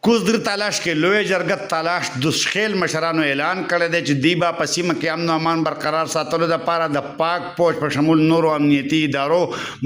کوزدر تلاش کې لوی جرګه تلاش د شخیل مشرانو اعلان کړی دی چې دیبا په سیمه کې امن او امان برقرار ساتلو لپاره د پاک پوج په شمول نورو امنیتي ادارو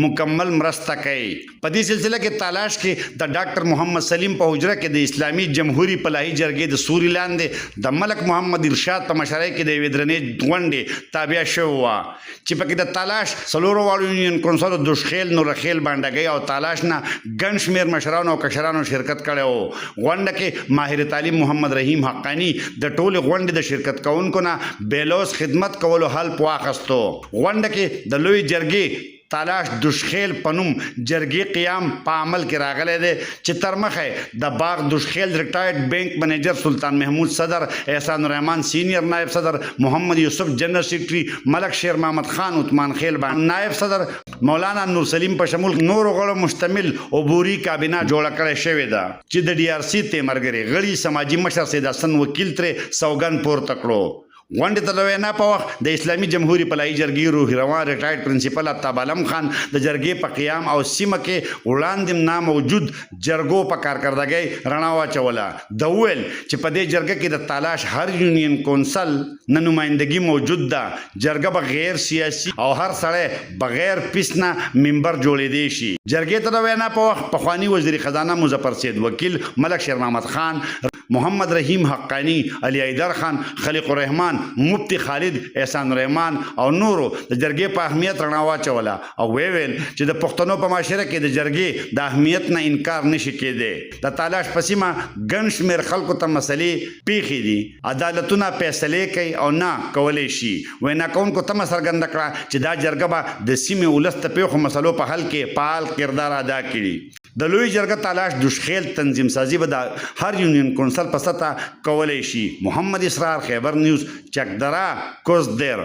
مکمل مرسته کوي. په دې سلسله کې تلاش کې د ډاکټر محمد سلیم په حجره کې د اسلامي جمهوریت فلاحي جرګې د سوري لاندې د ملک محمد ارشاد په مشرۍ کې د یوې درنې غونډې تابع شوې وه چې پکې د تلاش څلورو واړو یونین کونسلو د شخیل نورخیل بانډګۍ او تلاش نه ګڼ شمېر مشرانو او کشرانو شرکت کړی و. غونډه کې ماهر تعلیم محمد رحیم حقانی د ټولې غونډې د شرکت کوونکو نه بیلوس خدمت کولو حلف واخیستو. غونډه کې د لوی جرګې تلاش دشخیل پنوم جرګې قیام په عمل کې راغلی دی چې تر مخه د باغ دشخیل ریټایرډ بینک منیجر سلطان محمود صدر، احسان الرحمن سینئر نائب صدر، محمد یوسف جنرل سیکرټري، ملک شیر محمد خان عثمان خیل نائب صدر، مولانا نور سلیم په شمول نورو غړو مشتمل عبوري کابینه جوړه کړې شوې ده چې د ډي آر سی تیمرګري غړي سماجي مشر سید حسن وکیل ترې سوګند پورته کړو. غونډې ته د وینا په وخت د اسلامي جمهوریت فلاحي جرګې روحي روان ریټایرډ پرنسپل اتاب عالم خان د جرګې په قیام او سیمه کې وړاندې ناموجود جرګو په کارکردګۍ رڼا واچوله. د ویل چې په دې جرګه کې د تلاش هر یونین کونسل نه نمایندګي موجود ده. جرګه به غیر سیاسي او هر سړی بغیر پیس نه ممبر جوړېدی شي. جرګې ته د وینا په وخت پخواني وزیر خزانه مظفر سید وکیل، ملک شیر محمد خان، محمد رحیم حقانی، علی ایدر خان، خلیق الرحمن، مفتی خالد، احسان الرحمن او نورو د جرګې په اهمیت رڼا واچوله او ویل چې د پښتنو په معاشره کې د جرګې د اهمیت نه انکار نشي کېدی. د تلاش په سیمه ګڼ شمېر خلکو ته مسلې پیښې دي، عدالتونه فیصلې کوي او نه کولی شي. وینا کوونکو تمه څرګنده کړه چې دا جرګه به د سیمې ولس د پیښو مسلو په حل کې فعال کردار ادا کړي. د لوی جرګه تلاش دشخیل تنظیم سازی به د هر یونین کونسل په سطح کولی شي. محمد اسرار، خیبر نیوز، چکدره، کوزدر.